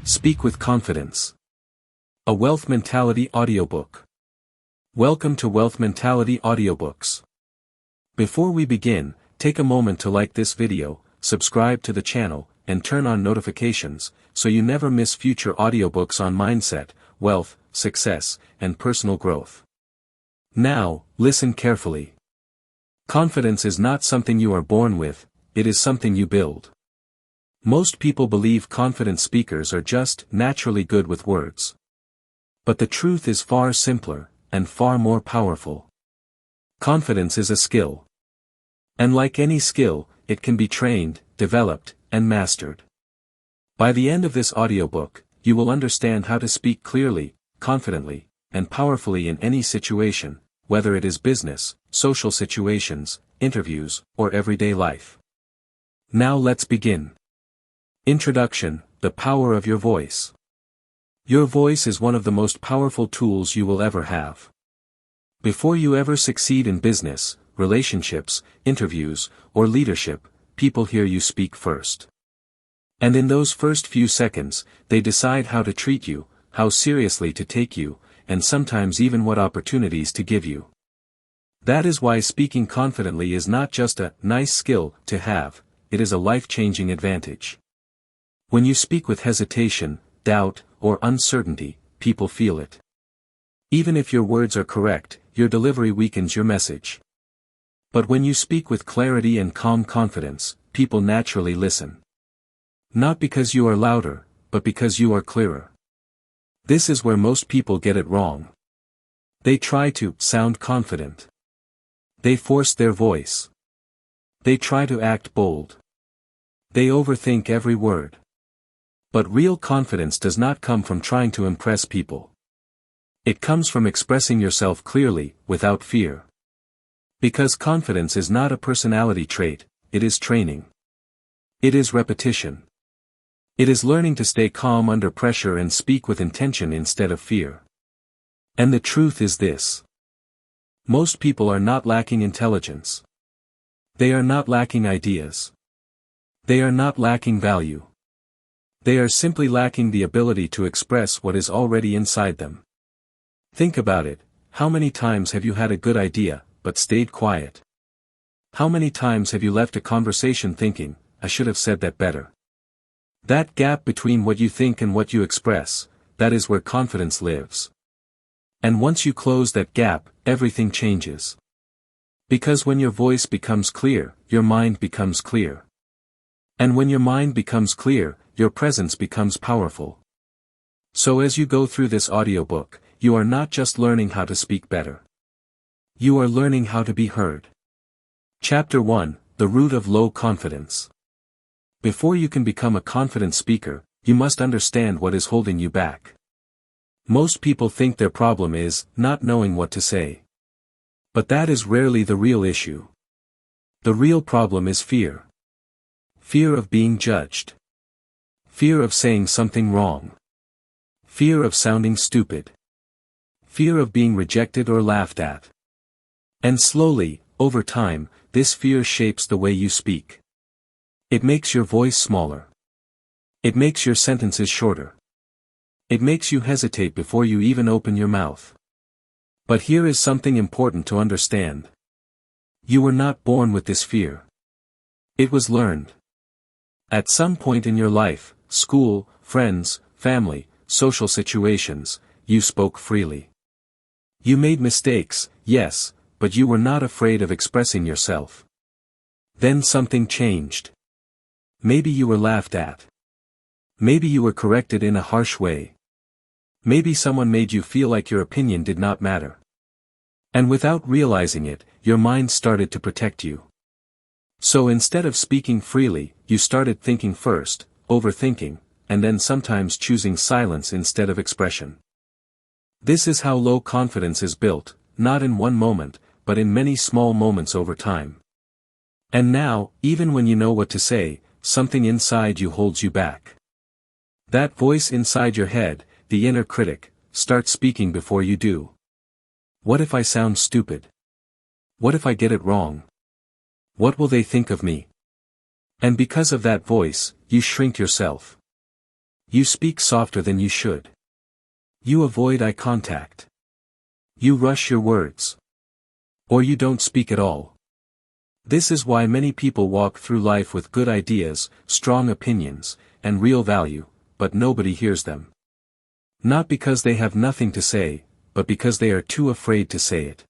Speak with Confidence. A Wealth Mentality Audiobook. Welcome to Wealth Mentality Audiobooks. Before we begin, take a moment to like this video, subscribe to the channel, and turn on notifications, so you never miss future audiobooks on mindset, wealth, success, and personal growth. Now, listen carefully. Confidence is not something you are born with, it is something you build. Most people believe confident speakers are just naturally good with words. But the truth is far simpler, and far more powerful. Confidence is a skill. And like any skill, it can be trained, developed, and mastered. By the end of this audiobook, you will understand how to speak clearly, confidently, and powerfully in any situation, whether it is business, social situations, interviews, or everyday life. Now let's begin. Introduction: The power of your voice. Your voice is one of the most powerful tools you will ever have. Before you ever succeed in business, relationships, interviews, or leadership, people hear you speak first. And in those first few seconds, they decide how to treat you, how seriously to take you, and sometimes even what opportunities to give you. That is why speaking confidently is not just a nice skill to have, it is a life-changing advantage. When you speak with hesitation, doubt, or uncertainty, people feel it. Even if your words are correct, your delivery weakens your message. But when you speak with clarity and calm confidence, people naturally listen. Not because you are louder, but because you are clearer. This is where most people get it wrong. They try to sound confident. They force their voice. They try to act bold. They overthink every word. But real confidence does not come from trying to impress people. It comes from expressing yourself clearly, without fear. Because confidence is not a personality trait, it is training. It is repetition. It is learning to stay calm under pressure and speak with intention instead of fear. And the truth is this. Most people are not lacking intelligence. They are not lacking ideas. They are not lacking value. They are simply lacking the ability to express what is already inside them. Think about it, how many times have you had a good idea, but stayed quiet? How many times have you left a conversation thinking, I should have said that better? That gap between what you think and what you express, that is where confidence lives. And once you close that gap, everything changes. Because when your voice becomes clear, your mind becomes clear. And when your mind becomes clear, your presence becomes powerful. So as you go through this audiobook, you are not just learning how to speak better. You are learning how to be heard. Chapter 1: The Root of Low Confidence. Before you can become a confident speaker, you must understand what is holding you back. Most people think their problem is not knowing what to say. But that is rarely the real issue. The real problem is fear. Fear of being judged. Fear of saying something wrong. Fear of sounding stupid. Fear of being rejected or laughed at. And slowly, over time, this fear shapes the way you speak. It makes your voice smaller. It makes your sentences shorter. It makes you hesitate before you even open your mouth. But here is something important to understand. You were not born with this fear. It was learned. At some point in your life, school, friends, family, social situations, you spoke freely. You made mistakes, yes, but you were not afraid of expressing yourself. Then something changed. Maybe you were laughed at. Maybe you were corrected in a harsh way. Maybe someone made you feel like your opinion did not matter. And without realizing it, your mind started to protect you. So instead of speaking freely, you started thinking first, overthinking, and then sometimes choosing silence instead of expression. This is how low confidence is built, not in one moment, but in many small moments over time. And now, even when you know what to say, something inside you holds you back. That voice inside your head, the inner critic, starts speaking before you do. What if I sound stupid? What if I get it wrong? What will they think of me? And because of that voice, you shrink yourself. You speak softer than you should. You avoid eye contact. You rush your words. Or you don't speak at all. This is why many people walk through life with good ideas, strong opinions, and real value, but nobody hears them. Not because they have nothing to say, but because they are too afraid to say it.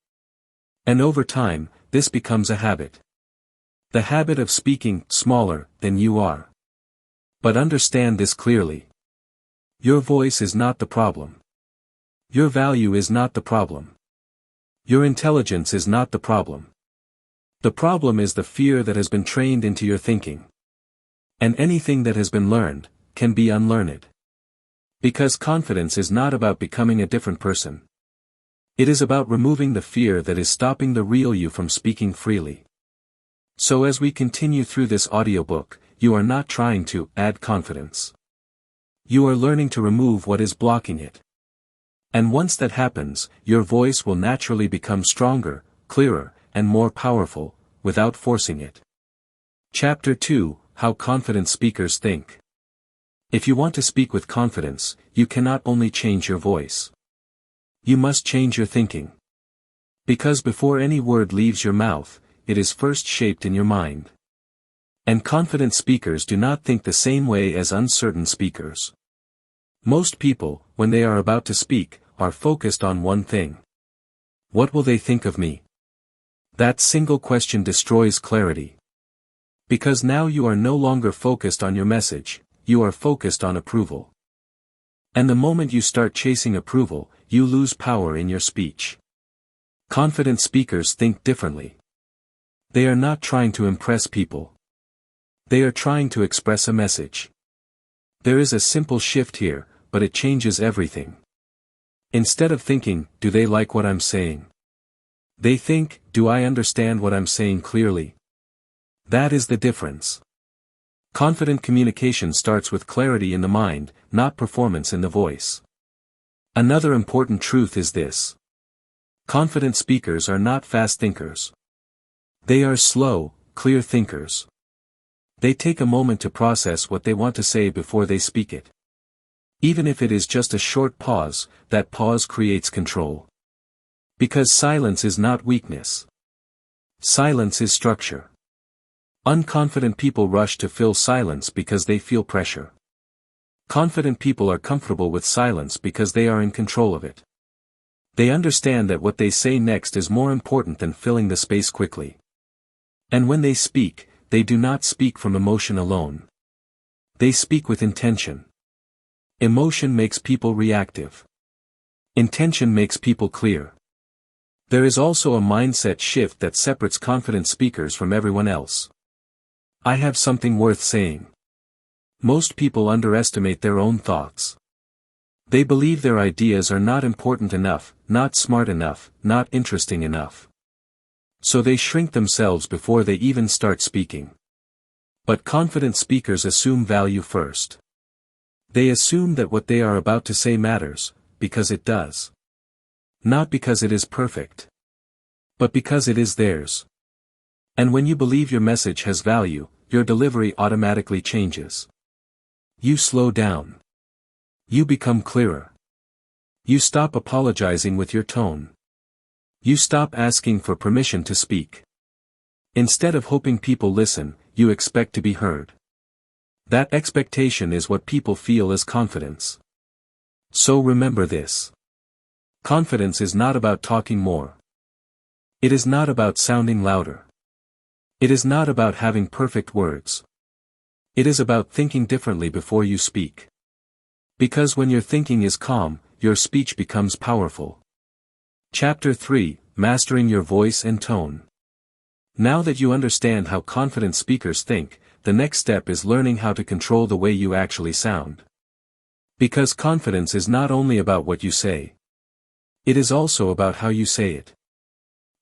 And over time, this becomes a habit. The habit of speaking smaller than you are. But understand this clearly. Your voice is not the problem. Your value is not the problem. Your intelligence is not the problem. The problem is the fear that has been trained into your thinking. And anything that has been learned can be unlearned. Because confidence is not about becoming a different person. It is about removing the fear that is stopping the real you from speaking freely. So as we continue through this audiobook, you are not trying to add confidence. You are learning to remove what is blocking it. And once that happens, your voice will naturally become stronger, clearer, and more powerful, without forcing it. Chapter 2: How Confident Speakers Think. If you want to speak with confidence, you cannot only change your voice. You must change your thinking. Because before any word leaves your mouth, it is first shaped in your mind. And confident speakers do not think the same way as uncertain speakers. Most people, when they are about to speak, are focused on one thing. What will they think of me? That single question destroys clarity. Because now you are no longer focused on your message, you are focused on approval. And the moment you start chasing approval, you lose power in your speech. Confident speakers think differently. They are not trying to impress people. They are trying to express a message. There is a simple shift here, but it changes everything. Instead of thinking, do they like what I'm saying? They think, do I understand what I'm saying clearly? That is the difference. Confident communication starts with clarity in the mind, not performance in the voice. Another important truth is this. Confident speakers are not fast thinkers. They are slow, clear thinkers. They take a moment to process what they want to say before they speak it. Even if it is just a short pause, that pause creates control. Because silence is not weakness. Silence is structure. Unconfident people rush to fill silence because they feel pressure. Confident people are comfortable with silence because they are in control of it. They understand that what they say next is more important than filling the space quickly. And when they speak, they do not speak from emotion alone. They speak with intention. Emotion makes people reactive. Intention makes people clear. There is also a mindset shift that separates confident speakers from everyone else. I have something worth saying. Most people underestimate their own thoughts. They believe their ideas are not important enough, not smart enough, not interesting enough. So they shrink themselves before they even start speaking. But confident speakers assume value first. They assume that what they are about to say matters, because it does. Not because it is perfect. But because it is theirs. And when you believe your message has value, your delivery automatically changes. You slow down. You become clearer. You stop apologizing with your tone. You stop asking for permission to speak. Instead of hoping people listen, you expect to be heard. That expectation is what people feel as confidence. So remember this. Confidence is not about talking more. It is not about sounding louder. It is not about having perfect words. It is about thinking differently before you speak. Because when your thinking is calm, your speech becomes powerful. Chapter 3: Mastering Your Voice and Tone. Now that you understand how confident speakers think, the next step is learning how to control the way you actually sound. Because confidence is not only about what you say. It is also about how you say it.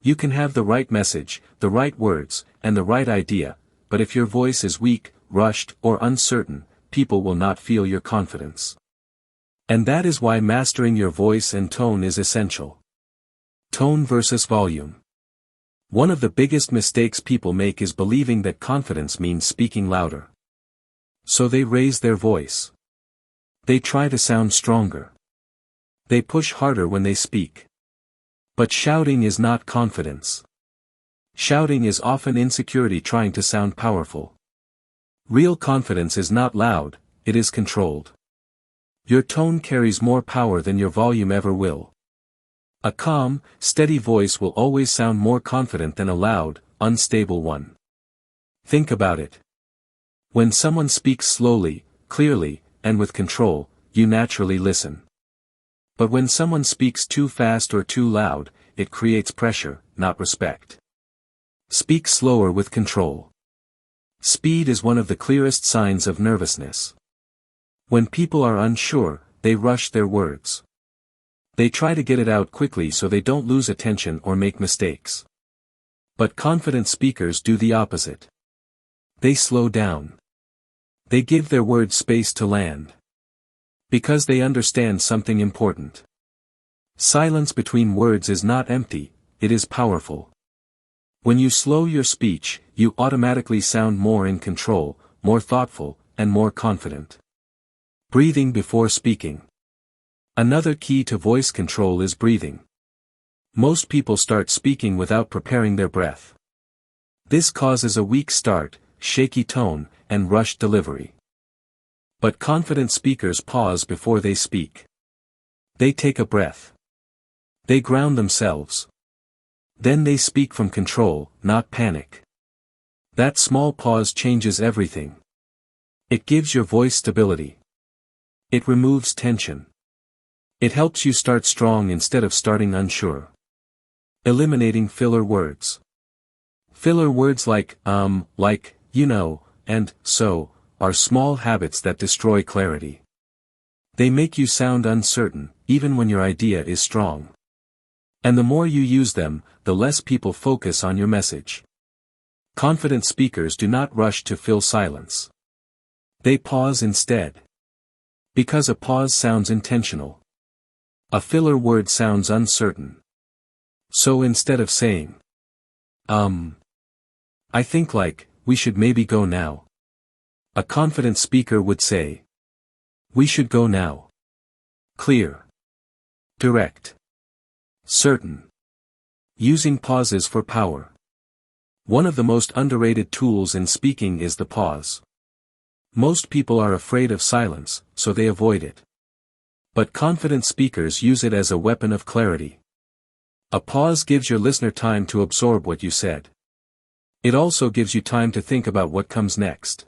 You can have the right message, the right words, and the right idea, but if your voice is weak, rushed, or uncertain, people will not feel your confidence. And that is why mastering your voice and tone is essential. Tone versus volume. One of the biggest mistakes people make is believing that confidence means speaking louder. So they raise their voice. They try to sound stronger. They push harder when they speak. But shouting is not confidence. Shouting is often insecurity trying to sound powerful. Real confidence is not loud, it is controlled. Your tone carries more power than your volume ever will. A calm, steady voice will always sound more confident than a loud, unstable one. Think about it. When someone speaks slowly, clearly, and with control, you naturally listen. But when someone speaks too fast or too loud, it creates pressure, not respect. Speak slower with control. Speed is one of the clearest signs of nervousness. When people are unsure, they rush their words. They try to get it out quickly so they don't lose attention or make mistakes. But confident speakers do the opposite. They slow down. They give their words space to land. Because they understand something important. Silence between words is not empty, it is powerful. When you slow your speech, you automatically sound more in control, more thoughtful, and more confident. Breathing before speaking. Another key to voice control is breathing. Most people start speaking without preparing their breath. This causes a weak start, shaky tone, and rushed delivery. But confident speakers pause before they speak. They take a breath. They ground themselves. Then they speak from control, not panic. That small pause changes everything. It gives your voice stability. It removes tension. It helps you start strong instead of starting unsure. Eliminating filler words. Filler words like, you know, and, so, are small habits that destroy clarity. They make you sound uncertain, even when your idea is strong. And the more you use them, the less people focus on your message. Confident speakers do not rush to fill silence. They pause instead. Because a pause sounds intentional. A filler word sounds uncertain. So instead of saying, I think we should maybe go now. A confident speaker would say, we should go now. Clear. Direct. Certain. Using pauses for power. One of the most underrated tools in speaking is the pause. Most people are afraid of silence, so they avoid it. But confident speakers use it as a weapon of clarity. A pause gives your listener time to absorb what you said. It also gives you time to think about what comes next.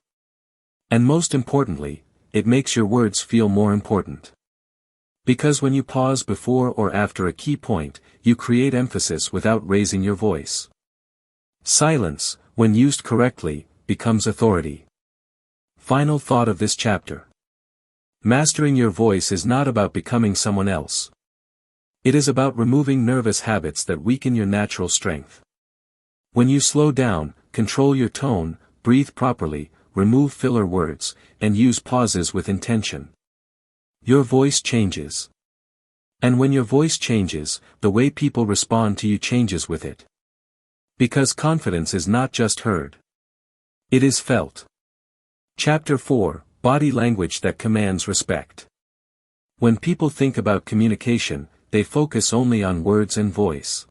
And most importantly, it makes your words feel more important. Because when you pause before or after a key point, you create emphasis without raising your voice. Silence, when used correctly, becomes authority. Final thought of this chapter. Mastering your voice is not about becoming someone else. It is about removing nervous habits that weaken your natural strength. When you slow down, control your tone, breathe properly, remove filler words, and use pauses with intention, your voice changes. And when your voice changes, the way people respond to you changes with it. Because confidence is not just heard. It is felt. Chapter 4, Body Language that Commands Respect. When people think about communication, they focus only on words and voice.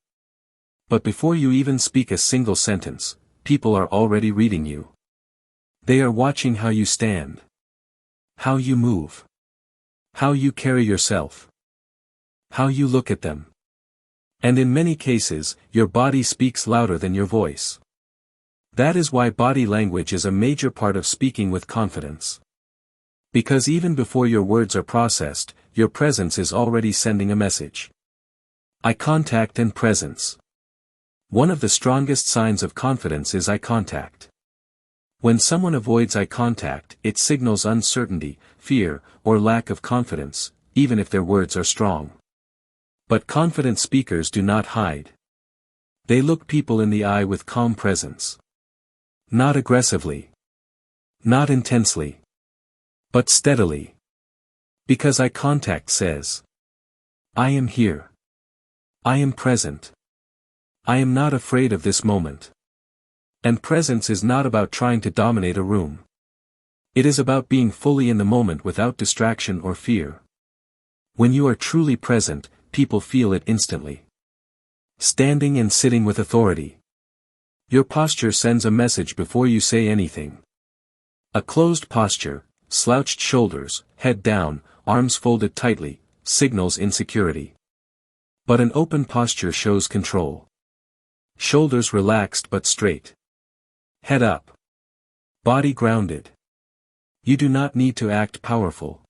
But before you even speak a single sentence, people are already reading you. They are watching how you stand. How you move. How you carry yourself. How you look at them. And in many cases, your body speaks louder than your voice. That is why body language is a major part of speaking with confidence. Because even before your words are processed, your presence is already sending a message. Eye contact and presence. One of the strongest signs of confidence is eye contact. When someone avoids eye contact, it signals uncertainty, fear, or lack of confidence, even if their words are strong. But confident speakers do not hide. They look people in the eye with calm presence. Not aggressively. Not intensely. But steadily. Because eye contact says, I am here. I am present. I am not afraid of this moment. And presence is not about trying to dominate a room. It is about being fully in the moment without distraction or fear. When you are truly present, people feel it instantly. Standing and sitting with authority. Your posture sends a message before you say anything. A closed posture, slouched shoulders, head down, arms folded tightly, signals insecurity. But an open posture shows control. Shoulders relaxed but straight. Head up. Body grounded. You do not need to act powerful.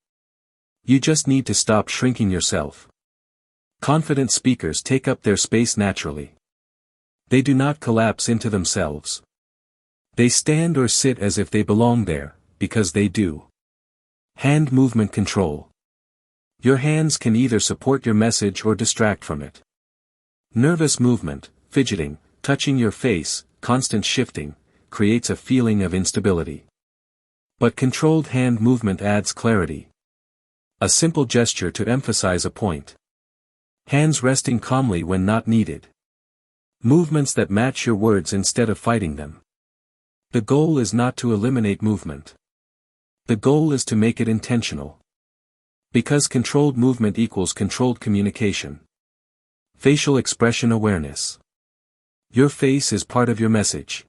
You just need to stop shrinking yourself. Confident speakers take up their space naturally. They do not collapse into themselves. They stand or sit as if they belong there, because they do. Hand movement control. Your hands can either support your message or distract from it. Nervous movement, fidgeting, touching your face, constant shifting, creates a feeling of instability. But controlled hand movement adds clarity. A simple gesture to emphasize a point. Hands resting calmly when not needed. Movements that match your words instead of fighting them. The goal is not to eliminate movement. The goal is to make it intentional. Because controlled movement equals controlled communication. Facial expression awareness. Your face is part of your message.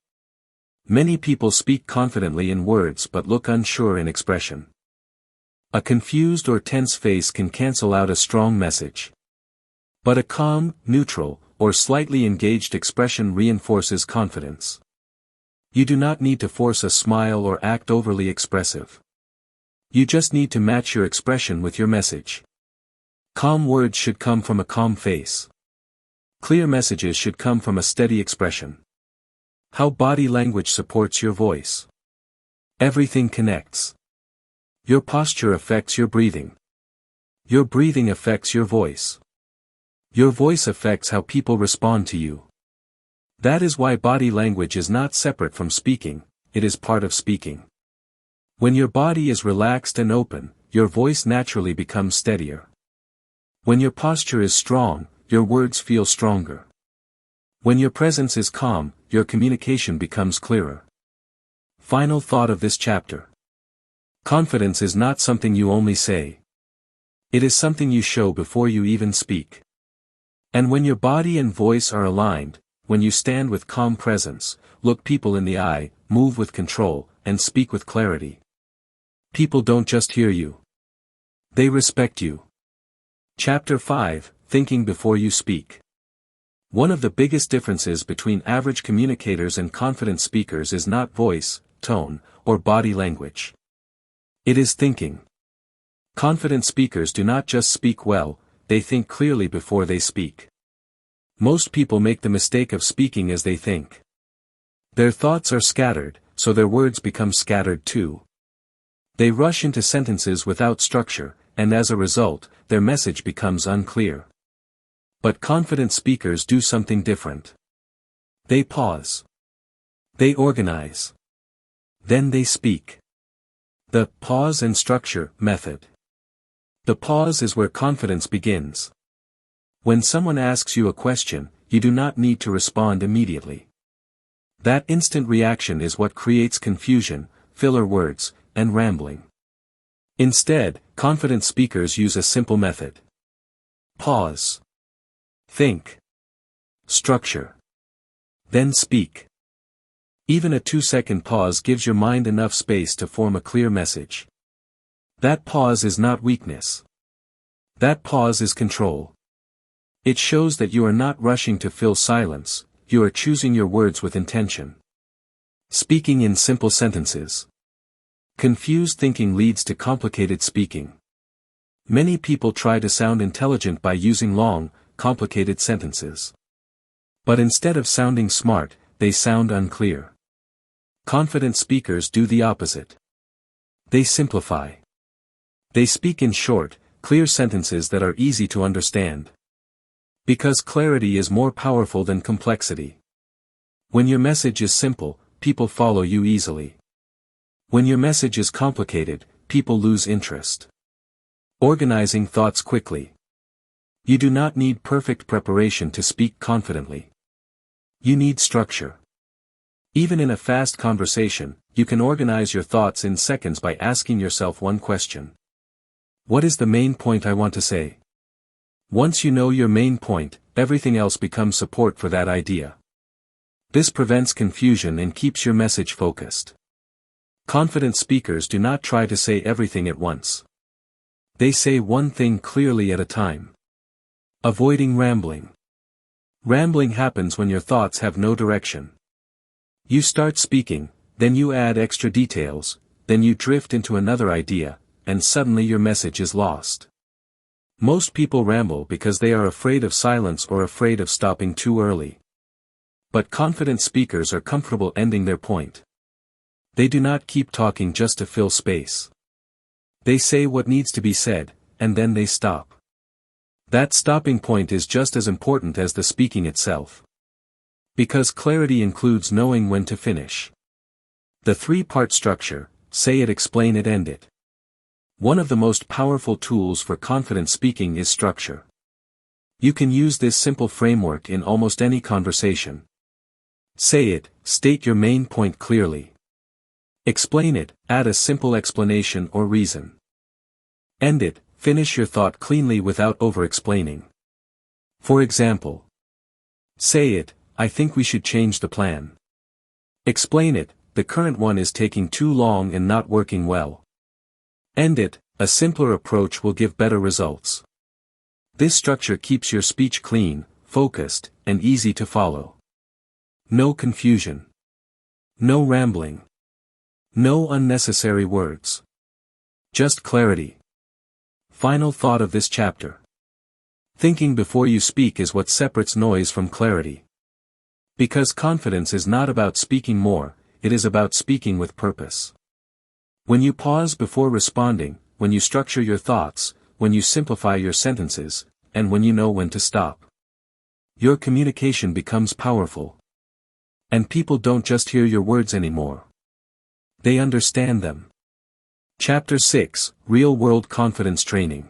Many people speak confidently in words but look unsure in expression. A confused or tense face can cancel out a strong message. But a calm, neutral, or slightly engaged expression reinforces confidence. You do not need to force a smile or act overly expressive. You just need to match your expression with your message. Calm words should come from a calm face. Clear messages should come from a steady expression. How body language supports your voice. Everything connects. Your posture affects your breathing. Your breathing affects your voice. Your voice affects how people respond to you. That is why body language is not separate from speaking, it is part of speaking. When your body is relaxed and open, your voice naturally becomes steadier. When your posture is strong, your words feel stronger. When your presence is calm, your communication becomes clearer. Final thought of this chapter. Confidence is not something you only say. It is something you show before you even speak. And when your body and voice are aligned, when you stand with calm presence, look people in the eye, move with control, and speak with clarity. People don't just hear you. They respect you. Chapter 5, Thinking Before You Speak. One of the biggest differences between average communicators and confident speakers is not voice, tone, or body language. It is thinking. Confident speakers do not just speak well, they think clearly before they speak. Most people make the mistake of speaking as they think. Their thoughts are scattered, so their words become scattered too. They rush into sentences without structure, and as a result, their message becomes unclear. But confident speakers do something different. They pause. They organize. Then they speak. The pause and structure method. The pause is where confidence begins. When someone asks you a question, you do not need to respond immediately. That instant reaction is what creates confusion, filler words, and rambling. Instead, confident speakers use a simple method. Pause. Think. Structure. Then speak. Even a 2-second pause gives your mind enough space to form a clear message. That pause is not weakness. That pause is control. It shows that you are not rushing to fill silence, you are choosing your words with intention. Speaking in simple sentences. Confused thinking leads to complicated speaking. Many people try to sound intelligent by using long, complicated sentences. But instead of sounding smart, they sound unclear. Confident speakers do the opposite. They simplify. They speak in short, clear sentences that are easy to understand. Because clarity is more powerful than complexity. When your message is simple, people follow you easily. When your message is complicated, people lose interest. Organizing thoughts quickly. You do not need perfect preparation to speak confidently. You need structure. Even in a fast conversation, you can organize your thoughts in seconds by asking yourself one question. What is the main point I want to say? Once you know your main point, everything else becomes support for that idea. This prevents confusion and keeps your message focused. Confident speakers do not try to say everything at once. They say one thing clearly at a time. Avoiding rambling. Rambling happens when your thoughts have no direction. You start speaking, then you add extra details, then you drift into another idea, and suddenly your message is lost. Most people ramble because they are afraid of silence or afraid of stopping too early. But confident speakers are comfortable ending their point. They do not keep talking just to fill space. They say what needs to be said, and then they stop. That stopping point is just as important as the speaking itself. Because clarity includes knowing when to finish. The three-part structure: say it, explain it, end it. One of the most powerful tools for confident speaking is structure. You can use this simple framework in almost any conversation. Say it, state your main point clearly. Explain it, add a simple explanation or reason. End it, finish your thought cleanly without over-explaining. For example, say it, I think we should change the plan. Explain it, the current one is taking too long and not working well. End it, a simpler approach will give better results. This structure keeps your speech clean, focused, and easy to follow. No confusion. No rambling. No unnecessary words. Just clarity. Final thought of this chapter. Thinking before you speak is what separates noise from clarity. Because confidence is not about speaking more, it is about speaking with purpose. When you pause before responding, when you structure your thoughts, when you simplify your sentences, and when you know when to stop, your communication becomes powerful. And people don't just hear your words anymore. They understand them. Chapter 6, Real-World Confidence Training.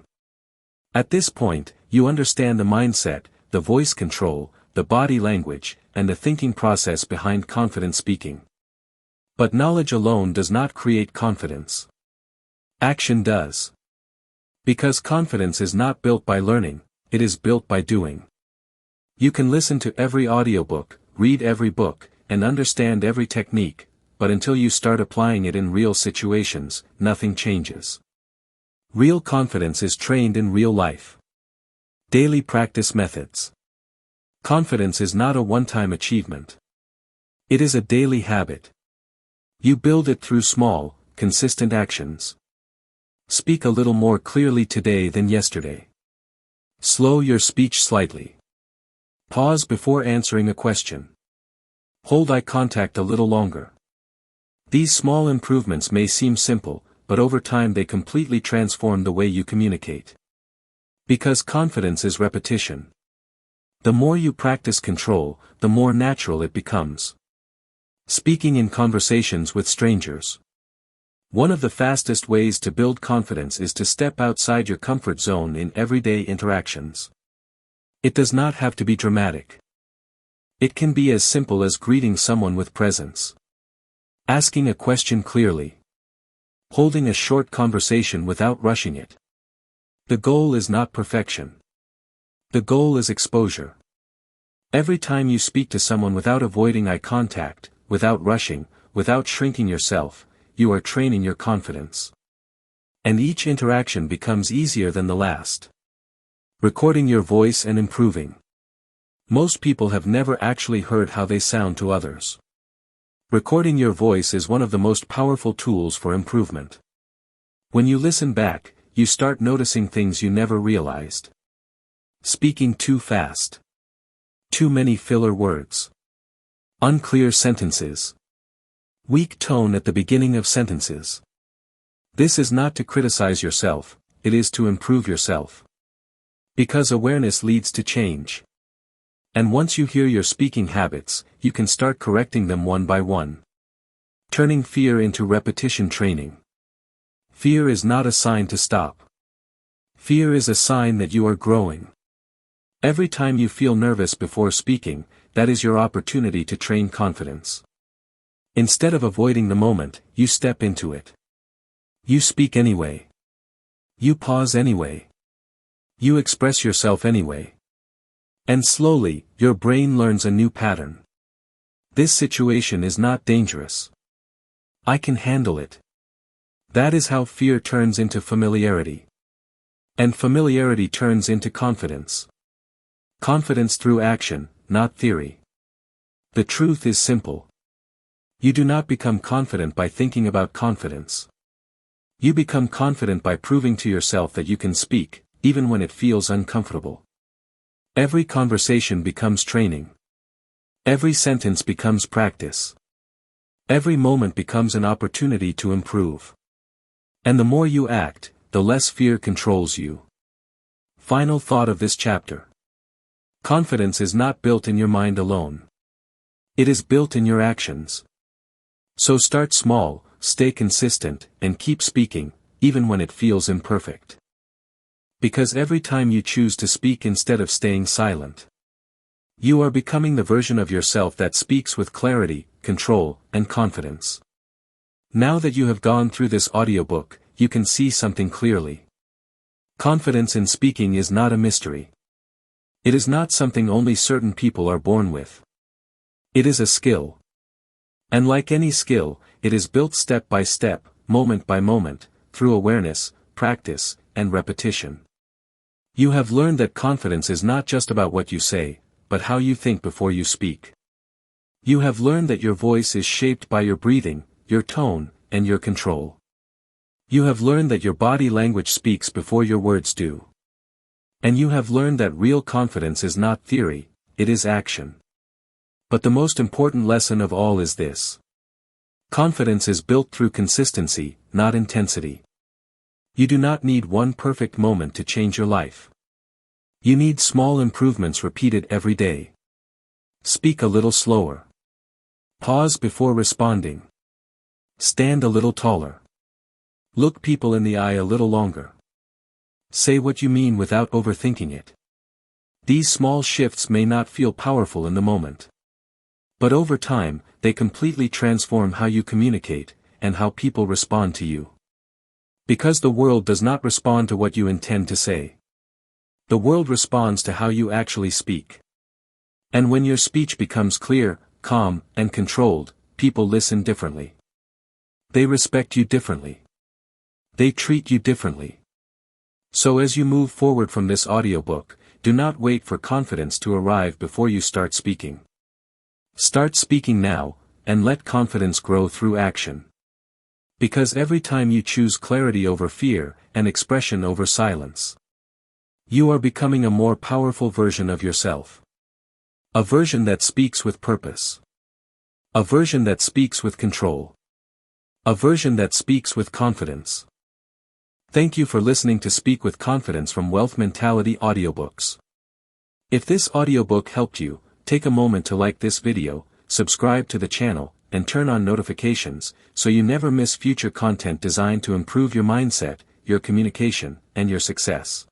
At this point, you understand the mindset, the voice control, the body language, and the thinking process behind confident speaking. But knowledge alone does not create confidence. Action does. Because confidence is not built by learning, it is built by doing. You can listen to every audiobook, read every book, and understand every technique, but until you start applying it in real situations, nothing changes. Real confidence is trained in real life. Daily practice methods. Confidence is not a one-time achievement. It is a daily habit. You build it through small, consistent actions. Speak a little more clearly today than yesterday. Slow your speech slightly. Pause before answering a question. Hold eye contact a little longer. These small improvements may seem simple, but over time they completely transform the way you communicate. Because confidence is repetition. The more you practice control, the more natural it becomes. Speaking in conversations with strangers. One of the fastest ways to build confidence is to step outside your comfort zone in everyday interactions. It does not have to be dramatic. It can be as simple as greeting someone with presence. Asking a question clearly. Holding a short conversation without rushing it. The goal is not perfection. The goal is exposure. Every time you speak to someone without avoiding eye contact, without rushing, without shrinking yourself, you are training your confidence. And each interaction becomes easier than the last. Recording your voice and improving. Most people have never actually heard how they sound to others. Recording your voice is one of the most powerful tools for improvement. When you listen back, you start noticing things you never realized. Speaking too fast. Too many filler words. Unclear sentences. Weak tone at the beginning of sentences. This is not to criticize yourself, it is to improve yourself. Because awareness leads to change. And once you hear your speaking habits, you can start correcting them one by one. Turning fear into repetition training. Fear is not a sign to stop. Fear is a sign that you are growing. Every time you feel nervous before speaking, that is your opportunity to train confidence. Instead of avoiding the moment, you step into it. You speak anyway. You pause anyway. You express yourself anyway. And slowly, your brain learns a new pattern. This situation is not dangerous. I can handle it. That is how fear turns into familiarity. And familiarity turns into confidence. Confidence through action, not theory. The truth is simple. You do not become confident by thinking about confidence. You become confident by proving to yourself that you can speak, even when it feels uncomfortable. Every conversation becomes training. Every sentence becomes practice. Every moment becomes an opportunity to improve. And the more you act, the less fear controls you. Final thought of this chapter. Confidence is not built in your mind alone. It is built in your actions. So start small, stay consistent, and keep speaking, even when it feels imperfect. Because every time you choose to speak instead of staying silent, you are becoming the version of yourself that speaks with clarity, control, and confidence. Now that you have gone through this audiobook, you can see something clearly. Confidence in speaking is not a mystery. It is not something only certain people are born with. It is a skill. And like any skill, it is built step by step, moment by moment, through awareness, practice, and repetition. You have learned that confidence is not just about what you say, but how you think before you speak. You have learned that your voice is shaped by your breathing, your tone, and your control. You have learned that your body language speaks before your words do. And you have learned that real confidence is not theory, it is action. But the most important lesson of all is this. Confidence is built through consistency, not intensity. You do not need one perfect moment to change your life. You need small improvements repeated every day. Speak a little slower. Pause before responding. Stand a little taller. Look people in the eye a little longer. Say what you mean without overthinking it. These small shifts may not feel powerful in the moment. But over time, they completely transform how you communicate, and how people respond to you. Because the world does not respond to what you intend to say. The world responds to how you actually speak. And when your speech becomes clear, calm, and controlled, people listen differently. They respect you differently. They treat you differently. So as you move forward from this audiobook, do not wait for confidence to arrive before you start speaking. Start speaking now, and let confidence grow through action. Because every time you choose clarity over fear, and expression over silence, you are becoming a more powerful version of yourself. A version that speaks with purpose. A version that speaks with control. A version that speaks with confidence. Thank you for listening to Speak with Confidence from Wealth Mentality Audiobooks. If this audiobook helped you, take a moment to like this video, subscribe to the channel, and turn on notifications, so you never miss future content designed to improve your mindset, your communication, and your success.